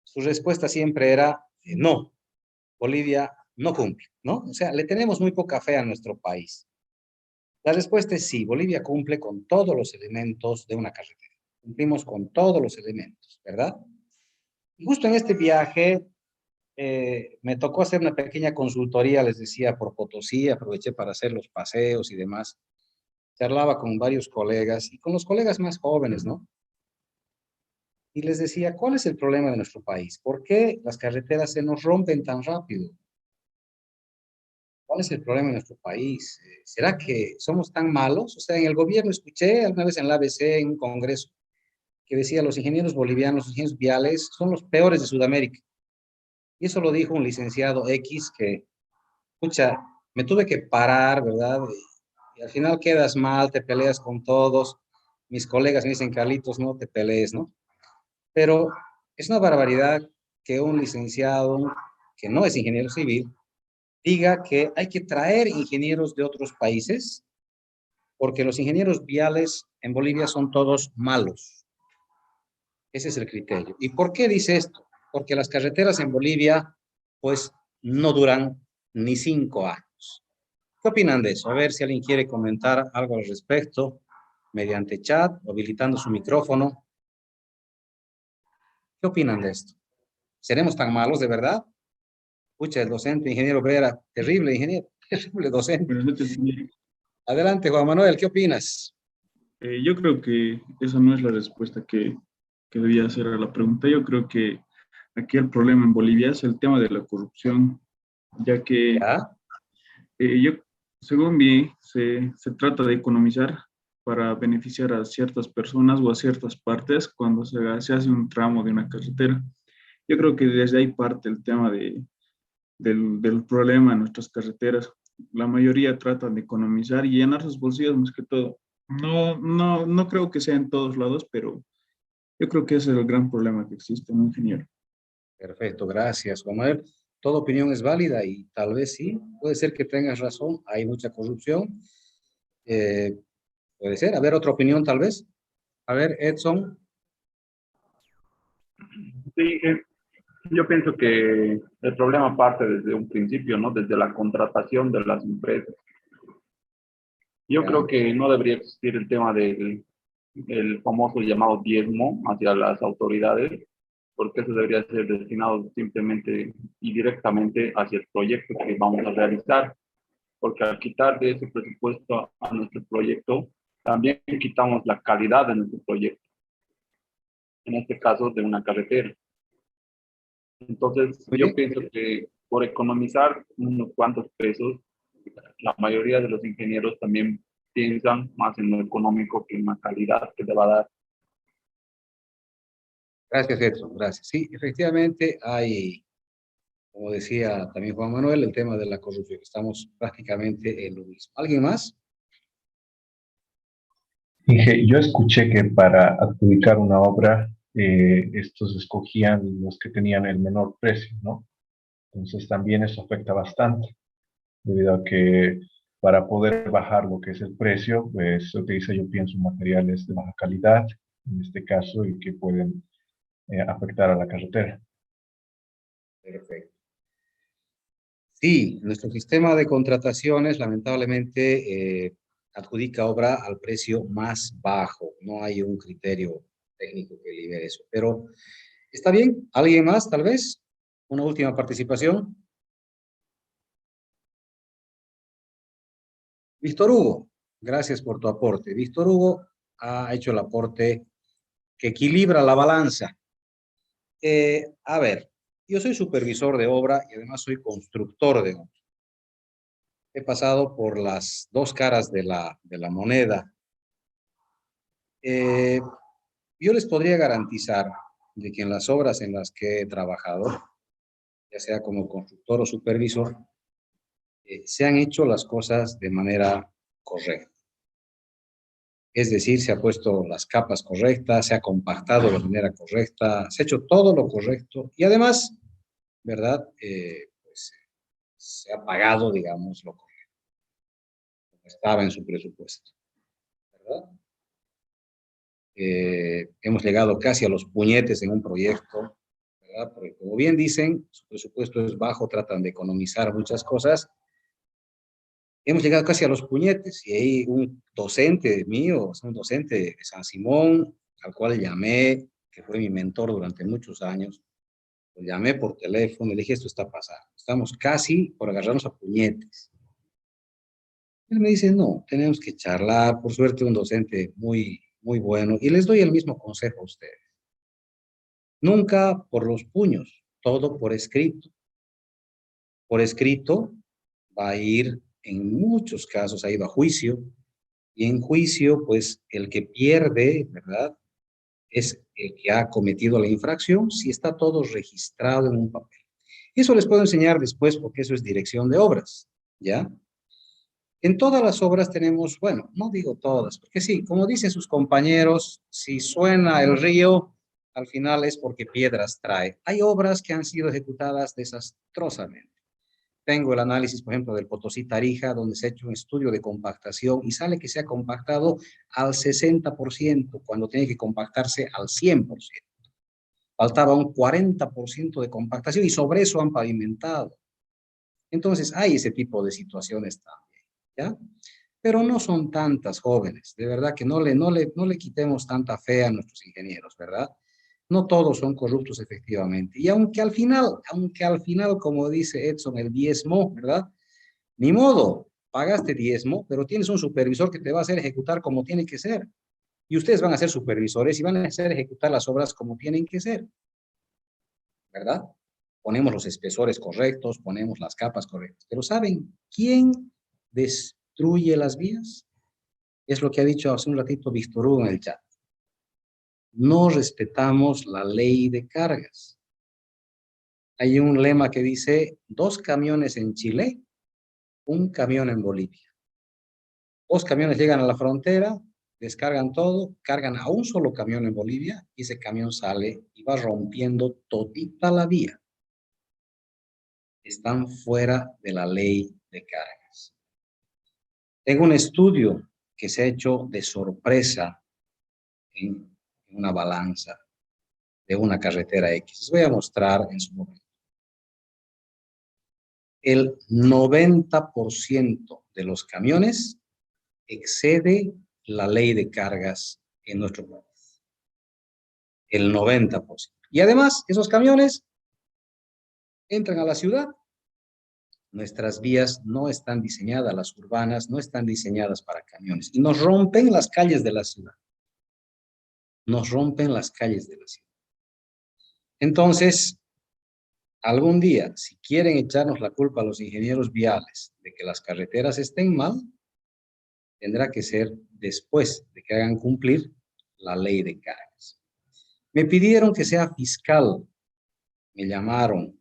Su respuesta siempre era no. Bolivia no cumple, ¿no? O sea, le tenemos muy poca fe a nuestro país. La respuesta es sí, Bolivia cumple con todos los elementos de una carretera. Cumplimos con todos los elementos, ¿verdad? Y justo en este viaje me tocó hacer una pequeña consultoría, les decía, por Potosí, aproveché para hacer los paseos y demás. Charlaba con varios colegas y con los colegas más jóvenes, ¿no? Y les decía, ¿cuál es el problema de nuestro país? ¿Por qué las carreteras se nos rompen tan rápido? ¿Cuál es el problema de nuestro país? ¿Será que somos tan malos? O sea, en el gobierno escuché alguna vez en la ABC, en un congreso, que decía los ingenieros bolivianos, los ingenieros viales, son los peores de Sudamérica. Y eso lo dijo un licenciado X que, escucha, me tuve que parar, ¿verdad? Y al final quedas mal, te peleas con todos. Mis colegas me dicen, Carlitos, no te pelees, ¿no? Pero es una barbaridad que un licenciado que no es ingeniero civil diga que hay que traer ingenieros de otros países porque los ingenieros viales en Bolivia son todos malos. Ese es el criterio. ¿Y por qué dice esto? Porque las carreteras en Bolivia, pues, no duran ni 5 años. ¿Qué opinan de eso? A ver si alguien quiere comentar algo al respecto mediante chat o habilitando su micrófono. ¿Qué opinan de esto? ¿Seremos tan malos de verdad? Escucha, el docente, ingeniero Vera, terrible ingeniero, terrible docente. Buenas noches, ingeniero. Adelante, Juan Manuel, ¿qué opinas? Yo creo que esa no es la respuesta que debía hacer a la pregunta. Yo creo que aquí el problema en Bolivia es el tema de la corrupción, ya que ¿Ya? yo, según vi, se trata de economizar para beneficiar a ciertas personas o a ciertas partes cuando se hace un tramo de una carretera. Yo creo que desde ahí parte el tema del problema en nuestras carreteras. La mayoría tratan de economizar y llenar sus bolsillos más que todo. No creo que sea en todos lados, pero yo creo que ese es el gran problema que existe en un ingeniero. Perfecto, gracias, Juan Manuel. Toda opinión es válida y tal vez sí, puede ser que tengas razón, hay mucha corrupción. Eh, puede ser, a ver, otra opinión tal vez. A ver, Edson. Sí, yo pienso que el problema parte desde un principio, ¿no? Desde la contratación de las empresas. Yo ¿Ya? creo que no debería existir el tema del el famoso llamado diezmo hacia las autoridades, porque eso debería ser destinado simplemente y directamente hacia el proyecto que vamos a realizar, porque al quitar de ese presupuesto a nuestro proyecto, también quitamos la calidad de nuestro proyecto, en este caso de una carretera. Entonces, Muy yo bien. pienso que por economizar unos cuantos pesos, la mayoría de los ingenieros también piensan más en lo económico que en la calidad que le va a dar. Gracias, Edson, gracias. Sí, efectivamente hay, como decía también Juan Manuel, el tema de la corrupción. Estamos prácticamente en lo mismo. ¿Alguien más? Dije, yo escuché que para adjudicar una obra, estos escogían los que tenían el menor precio, ¿no? Entonces también eso afecta bastante, debido a que para poder bajar lo que es el precio, pues se utiliza, yo pienso, materiales de baja calidad, en este caso, y que pueden afectar a la carretera. Perfecto. Sí, nuestro sistema de contrataciones lamentablemente adjudica obra al precio más bajo. No hay un criterio técnico que libere eso. Pero está bien. ¿Alguien más, tal vez? Una última participación. Víctor Hugo, gracias por tu aporte. Víctor Hugo ha hecho el aporte que equilibra la balanza. A ver, yo soy supervisor de obra y además soy constructor de obra. He pasado por las dos caras de la moneda. Eh, yo les podría garantizar de que en las obras en las que he trabajado, ya sea como constructor o supervisor, se han hecho las cosas de manera correcta. Es decir, se ha puesto las capas correctas, se ha compactado de manera correcta, se ha hecho todo lo correcto y además, ¿verdad? Pues, se ha pagado, digamos, lo correcto, como estaba en su presupuesto, ¿verdad? Hemos llegado casi a los puñetes en un proyecto, ¿verdad? Porque como bien dicen, su presupuesto es bajo, tratan de economizar muchas cosas. Hemos llegado casi a los puñetes y hay un docente mío, un docente de San Simón, al cual llamé, que fue mi mentor durante muchos años, Lo llamé por teléfono y le dije, esto está pasando. Estamos casi por agarrarnos a puñetes. Él me dice, no, tenemos que charlar. Por suerte, un docente muy, muy bueno. Y les doy el mismo consejo a ustedes. Nunca por los puños, todo por escrito. Por escrito va a ir, en muchos casos, ha ido a juicio. Y en juicio, pues, el que pierde, ¿verdad?, es el que ha cometido la infracción si está todo registrado en un papel. Eso les puedo enseñar después porque eso es dirección de obras, ¿ya? En todas las obras tenemos, bueno, no digo todas, porque sí, como dicen sus compañeros, si suena el río, al final es porque piedras trae. Hay obras que han sido ejecutadas desastrosamente. Tengo el análisis, por ejemplo, del Potosí Tarija, donde se ha hecho un estudio de compactación y sale que se ha compactado al 60% cuando tiene que compactarse al 100%. Faltaba un 40% de compactación y sobre eso han pavimentado. Entonces, hay ese tipo de situaciones también, ¿ya? Pero no son tantas jóvenes, de verdad que no le quitemos tanta fe a nuestros ingenieros, ¿verdad? No todos son corruptos efectivamente. Y aunque al final, como dice Edson, el diezmo, ¿verdad? Ni modo, pagaste diezmo, pero tienes un supervisor que te va a hacer ejecutar como tiene que ser. Y ustedes van a ser supervisores y van a hacer ejecutar las obras como tienen que ser, ¿verdad? Ponemos los espesores correctos, ponemos las capas correctas. Pero ¿saben quién destruye las vías? Es lo que ha dicho hace un ratito Víctor Hugo en el chat. No respetamos la ley de cargas. Hay un lema que dice, 2 camiones en Chile, 1 camión en Bolivia. 2 camiones llegan a la frontera, descargan todo, cargan a un solo camión en Bolivia y ese camión sale y va rompiendo todita la vía. Están fuera de la ley de cargas. Tengo un estudio que se ha hecho de sorpresa en una balanza de una carretera X. Les voy a mostrar en su momento. El 90% de los camiones excede la ley de cargas en nuestro país. El 90%. Y además, esos camiones entran a la ciudad. Nuestras vías no están diseñadas, las urbanas no están diseñadas para camiones. Y nos rompen las calles de la ciudad. Nos rompen las calles de la ciudad. Entonces, algún día, si quieren echarnos la culpa a los ingenieros viales de que las carreteras estén mal, tendrá que ser después de que hagan cumplir la ley de cargas. Me pidieron que sea fiscal. Me llamaron.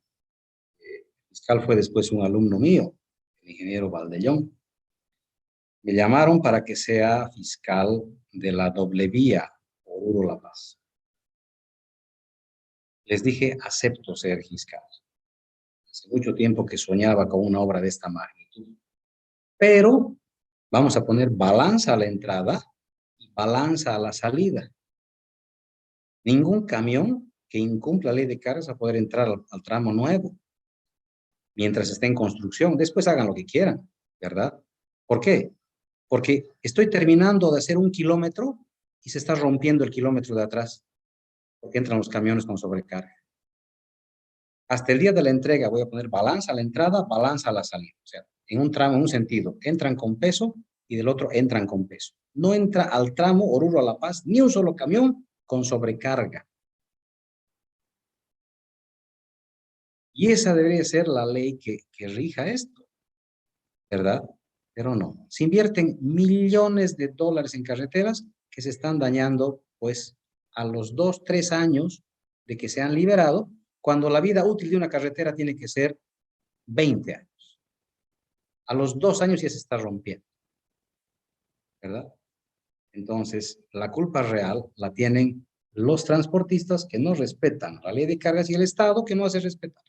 Fiscal fue después un alumno mío, el ingeniero Valdellón. Me llamaron para que sea fiscal de la doble vía Oruro-La Paz. Les dije, acepto ser fiscal. Hace mucho tiempo que soñaba con una obra de esta magnitud. Pero vamos a poner balanza a la entrada y balanza a la salida. Ningún camión que incumpla la ley de cargas va a poder entrar al tramo nuevo mientras esté en construcción. Después hagan lo que quieran, ¿verdad? ¿Por qué? Porque estoy terminando de hacer 1 kilómetro y se está rompiendo el kilómetro de atrás porque entran los camiones con sobrecarga. Hasta el día de la entrega voy a poner balanza a la entrada, balanza a la salida. O sea, en un tramo, en un sentido, entran con peso y del otro entran con peso. No entra al tramo Oruro a La Paz ni un solo camión con sobrecarga. Y esa debería ser la ley que rija esto, ¿verdad? Pero no. Se invierten millones de dólares en carreteras que se están dañando, pues, a los 2, 3 años de que se han liberado, cuando la vida útil de una carretera tiene que ser 20 años. A los 2 años ya se está rompiendo, ¿verdad? Entonces, la culpa real la tienen los transportistas que no respetan la ley de cargas y el Estado que no hace respetar.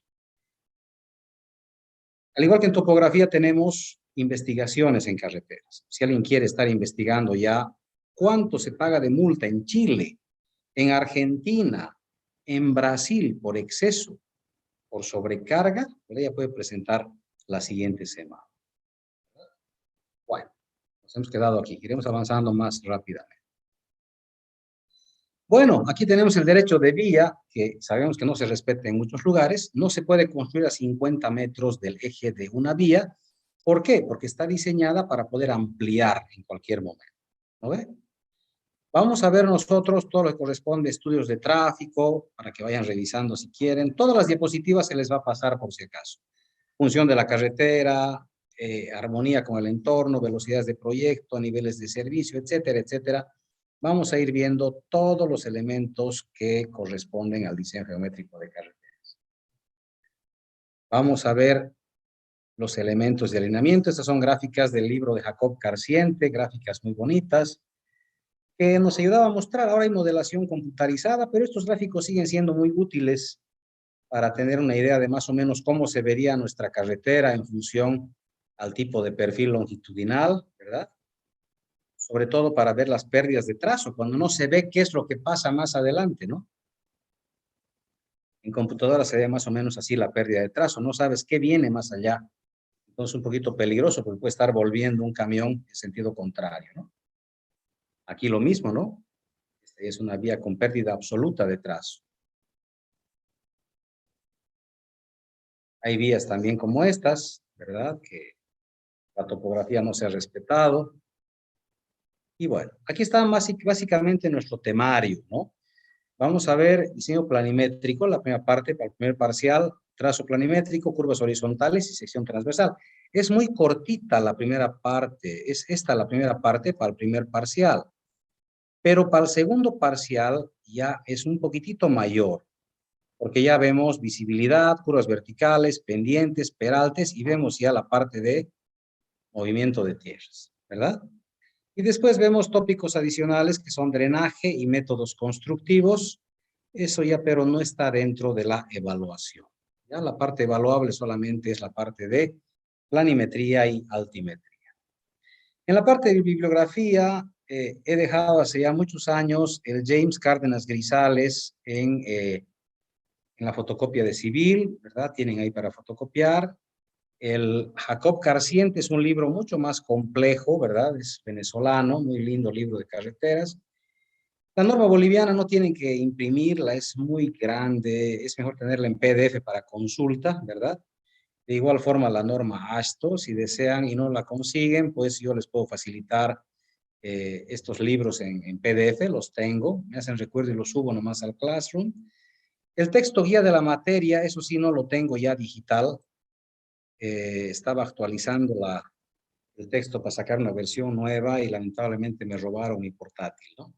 Al igual que en topografía tenemos investigaciones en carreteras. Si alguien quiere estar investigando ya cuánto se paga de multa en Chile, en Argentina, en Brasil por exceso, por sobrecarga, ella puede presentar la siguiente semana. Bueno, nos hemos quedado aquí. Iremos avanzando más rápidamente. Bueno, aquí tenemos el derecho de vía, que sabemos que no se respeta en muchos lugares. No se puede construir a 50 metros del eje de una vía. ¿Por qué? Porque está diseñada para poder ampliar en cualquier momento. ¿No ve? Vamos a ver nosotros todo lo que corresponde a estudios de tráfico, para que vayan revisando si quieren. Todas las diapositivas se les va a pasar por si acaso. Función de la carretera, armonía con el entorno, velocidades de proyecto, niveles de servicio, etcétera, etcétera. Vamos a ir viendo todos los elementos que corresponden al diseño geométrico de carreteras. Vamos a ver los elementos de alineamiento. Estas son gráficas del libro de Jacob Carsiente, gráficas muy bonitas, que nos ayudaba a mostrar. Ahora hay modelación computarizada, pero estos gráficos siguen siendo muy útiles para tener una idea de más o menos cómo se vería nuestra carretera en función al tipo de perfil longitudinal, ¿verdad? Sobre todo para ver las pérdidas de trazo, cuando no se ve qué es lo que pasa más adelante, ¿no? En computadora se ve más o menos así la pérdida de trazo, no sabes qué viene más allá. Entonces un poquito peligroso porque puede estar volviendo un camión en sentido contrario, ¿no? Aquí lo mismo, ¿no? Esta es una vía con pérdida absoluta de trazo. Hay vías también como estas, ¿verdad? Que la topografía no se ha respetado. Y bueno, aquí está básicamente nuestro temario, ¿no? Vamos a ver diseño planimétrico, la primera parte, para el primer parcial, trazo planimétrico, curvas horizontales y sección transversal. Es muy cortita la primera parte, es esta la primera parte para el primer parcial, pero para el segundo parcial ya es un poquitito mayor, porque ya vemos visibilidad, curvas verticales, pendientes, peraltes y vemos ya la parte de movimiento de tierras, ¿verdad? Y después vemos tópicos adicionales que son drenaje y métodos constructivos. Eso ya, pero no está dentro de la evaluación. Ya la parte evaluable solamente es la parte de planimetría y altimetría. En la parte de bibliografía, he dejado hace ya muchos años el James Cárdenas Grisales en la fotocopia de civil, ¿verdad? Tienen ahí para fotocopiar. El Jacob Carsiente es un libro mucho más complejo, ¿verdad? Es venezolano, muy lindo libro de carreteras. La norma boliviana no tienen que imprimirla, es muy grande, es mejor tenerla en PDF para consulta, ¿verdad? De igual forma la norma ASTO, si desean y no la consiguen, pues yo les puedo facilitar estos libros en PDF, los tengo, me hacen recuerdo y los subo nomás al Classroom. El texto guía de la materia, eso sí no lo tengo ya digital, estaba actualizando el texto para sacar una versión nueva y lamentablemente me robaron mi portátil, ¿no?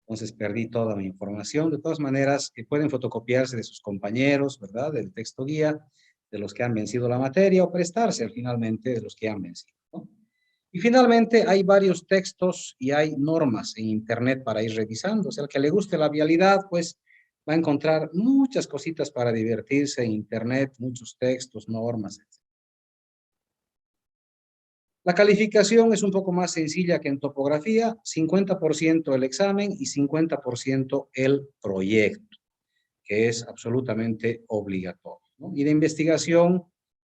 Entonces perdí toda mi información. De todas maneras, pueden fotocopiarse de sus compañeros, ¿verdad? Del texto guía, de los que han vencido la materia o prestarse finalmente de los que han vencido, ¿no? Y finalmente hay varios textos y hay normas en Internet para ir revisando. O sea, al que le guste la vialidad, pues va a encontrar muchas cositas para divertirse en Internet, muchos textos, normas, etc. La calificación es un poco más sencilla que en topografía, 50% el examen y 50% el proyecto, que es absolutamente obligatorio, ¿no? Y de investigación,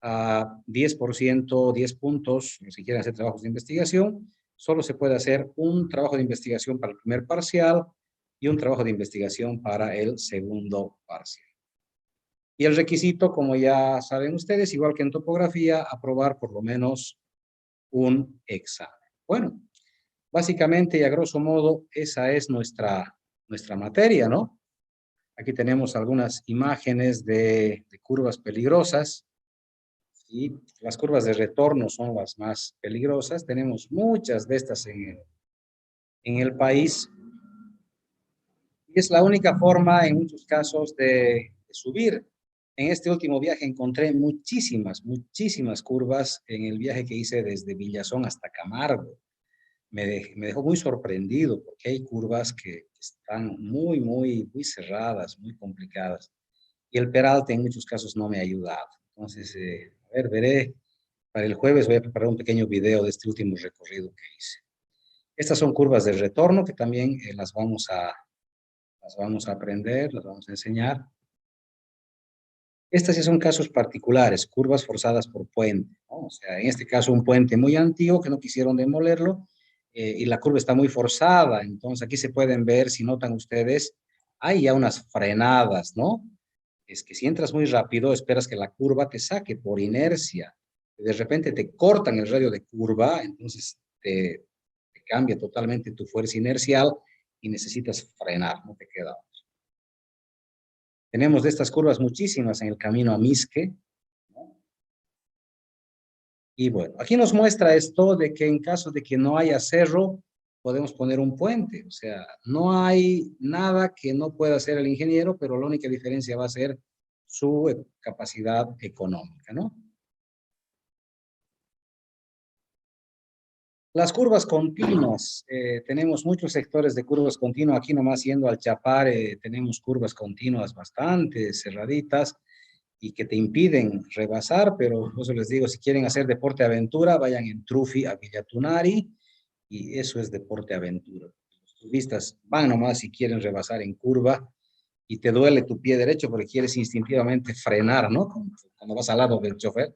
a 10%, 10 puntos, si quieren hacer trabajos de investigación, solo se puede hacer un trabajo de investigación para el primer parcial y un trabajo de investigación para el segundo parcial. Y el requisito, como ya saben ustedes, igual que en topografía, aprobar por lo menos un examen. Bueno, básicamente y a grosso modo, esa es nuestra materia, ¿no? Aquí tenemos algunas imágenes de curvas peligrosas. Y las curvas de retorno son las más peligrosas. Tenemos muchas de estas en el país. Y es la única forma, en muchos casos, de subir. En este último viaje encontré muchísimas curvas en el viaje que hice desde Villazón hasta Camargo. Me dejó muy sorprendido porque hay curvas que están muy cerradas, muy complicadas. Y el peralte en muchos casos no me ha ayudado. Entonces, a ver, veré. Para el jueves voy a preparar un pequeño video de este último recorrido que hice. Estas son curvas de retorno que también las vamos a aprender, las vamos a enseñar. Estas ya son casos particulares, curvas forzadas por puente, ¿no? O sea, en este caso un puente muy antiguo que no quisieron demolerlo, y la curva está muy forzada. Entonces aquí se pueden ver, si notan ustedes, hay ya unas frenadas, ¿no? Es que si entras muy rápido, esperas que la curva te saque por inercia. De repente te cortan el radio de curva, entonces te cambia totalmente tu fuerza inercial y necesitas frenar, no te queda otra. Tenemos de estas curvas muchísimas en el camino a Misque, ¿no? Y bueno, aquí nos muestra esto de que en caso de que no haya cerro, podemos poner un puente. O sea, no hay nada que no pueda hacer el ingeniero, pero la única diferencia va a ser su capacidad económica, ¿no? Las curvas continuas, tenemos muchos sectores de curvas continuas. Aquí nomás yendo al Chapare, tenemos curvas continuas bastante cerraditas y que te impiden rebasar, pero por eso les digo, si quieren hacer deporte aventura, vayan en Trufi a Villatunari y eso es deporte aventura. Los turistas van nomás si quieren rebasar en curva y te duele tu pie derecho porque quieres instintivamente frenar, ¿no? Cuando vas al lado del chofer,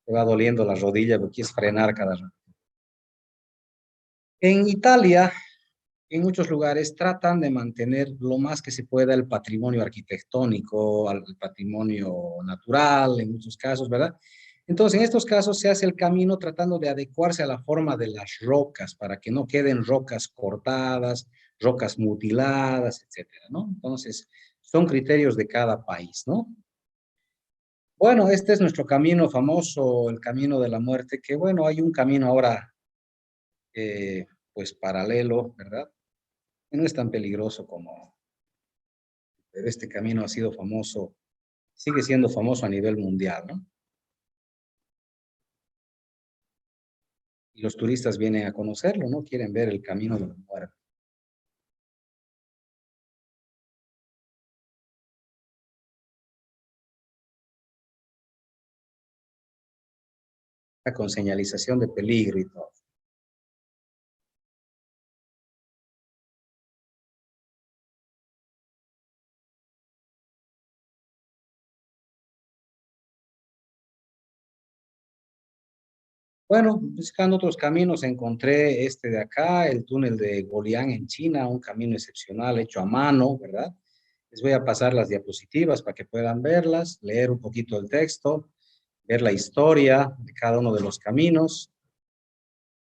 te va doliendo la rodilla porque quieres frenar cada rato. En Italia, en muchos lugares tratan de mantener lo más que se pueda el patrimonio arquitectónico, el patrimonio natural, en muchos casos, ¿verdad? Entonces, en estos casos se hace el camino tratando de adecuarse a la forma de las rocas para que no queden rocas cortadas, rocas mutiladas, etcétera, ¿no? Entonces, son criterios de cada país, ¿no? Bueno, este es nuestro camino famoso, el camino de la muerte, que bueno, hay un camino ahora, pues paralelo, ¿verdad? Que no es tan peligroso como, pero este camino ha sido famoso, sigue siendo famoso a nivel mundial, ¿no? Y los turistas vienen a conocerlo, ¿no? Quieren ver el camino de la muerte. Con señalización de peligro y todo. Bueno, buscando otros caminos, encontré este de acá, el túnel de Golián en China, un camino excepcional hecho a mano, ¿verdad? Les voy a pasar las diapositivas para que puedan verlas, leer un poquito el texto, ver la historia de cada uno de los caminos.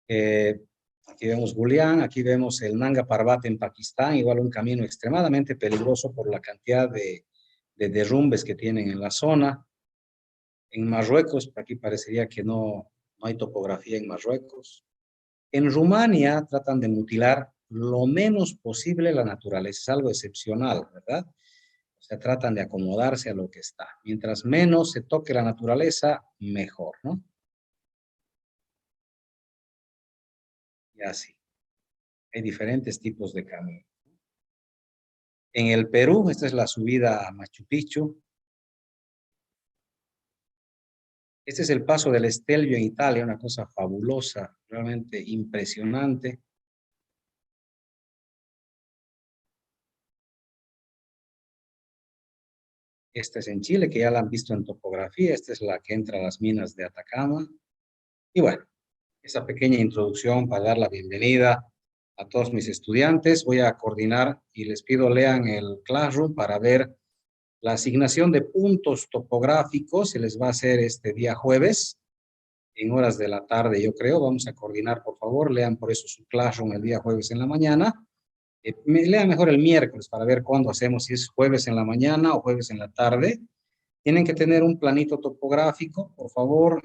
Aquí vemos Golián, aquí vemos el Nanga Parbat en Pakistán, igual un camino extremadamente peligroso por la cantidad de derrumbes que tienen en la zona. En Marruecos, aquí parecería que no hay topografía en Marruecos. En Rumania tratan de mutilar lo menos posible la naturaleza, es algo excepcional, ¿verdad? O sea, tratan de acomodarse a lo que está. Mientras menos se toque la naturaleza, mejor, ¿no? Y así. Hay diferentes tipos de caminos. En el Perú, esta es la subida a Machu Picchu. Este es el paso del Stelvio en Italia, una cosa fabulosa, realmente impresionante. Esta es en Chile, que ya la han visto en topografía. Esta es la que entra a las minas de Atacama. Y bueno, esa pequeña introducción para dar la bienvenida a todos mis estudiantes. Voy a coordinar y les pido lean el Classroom para ver la asignación de puntos topográficos. Se les va a hacer este día jueves, en horas de la tarde, yo creo. Vamos a coordinar, por favor. Lean por eso su Classroom el día jueves en la mañana. Lean mejor el miércoles para ver cuándo hacemos, si es jueves en la mañana o jueves en la tarde. Tienen que tener un planito topográfico, por favor.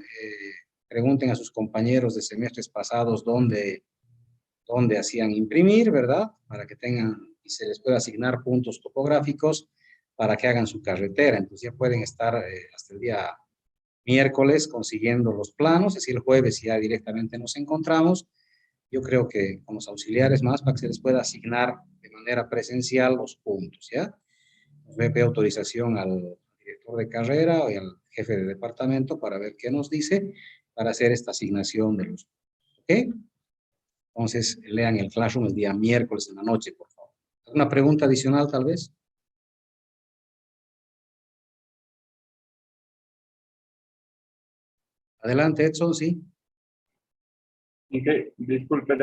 Pregunten a sus compañeros de semestres pasados dónde hacían imprimir, ¿verdad? Para que tengan y se les pueda asignar puntos topográficos para que hagan su carretera. Entonces ya pueden estar hasta el día miércoles consiguiendo los planos, así el jueves ya directamente nos encontramos. Yo creo que con los auxiliares más para que se les pueda asignar de manera presencial los puntos, ¿ya? Nos voy a pedir autorización al director de carrera y al jefe de departamento para ver qué nos dice para hacer esta asignación de los puntos, ¿ok? Entonces, lean el Classroom el día miércoles en la noche, por favor. ¿Alguna pregunta adicional, tal vez? Adelante, Edson, sí. Y que, disculpe,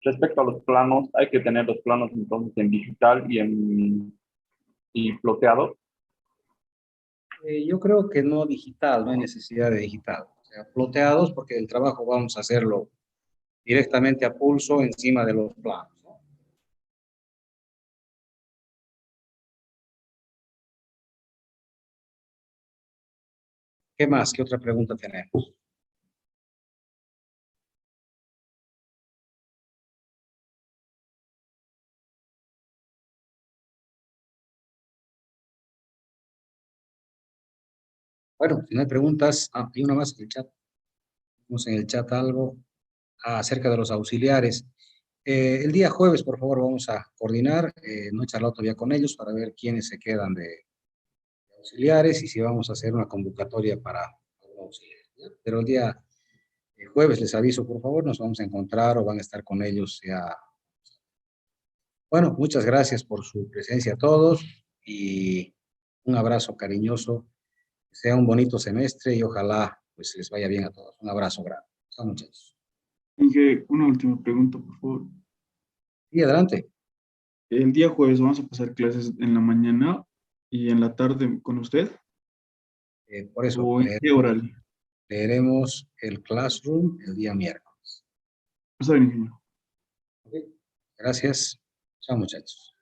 respecto a los planos, hay que tener los planos entonces en digital y ploteado. Yo creo que no digital, no hay necesidad de digital. O sea, ploteados porque el trabajo vamos a hacerlo directamente a pulso encima de los planos, ¿no? ¿Qué más? ¿Qué otra pregunta tenemos? Bueno, si no hay preguntas, hay una más en el chat. Tenemos en el chat algo acerca de los auxiliares. El día jueves, por favor, vamos a coordinar. No he charlado todavía con ellos para ver quiénes se quedan de auxiliares y si vamos a hacer una convocatoria para un auxiliar, ¿ya? Pero el día jueves les aviso, por favor, nos vamos a encontrar o van a estar con ellos ya. Bueno, muchas gracias por su presencia a todos y un abrazo cariñoso. Que sea un bonito semestre y ojalá pues les vaya bien a todos. Un abrazo grande. Chao, muchachos. Inge, una última pregunta, por favor. Y adelante. El día jueves vamos a pasar clases en la mañana y en la tarde con usted, Por eso ¿o en qué horario? leeremos el Classroom el día miércoles. Está bien, ingeniero. ¿Ok? Gracias. Chao, muchachos.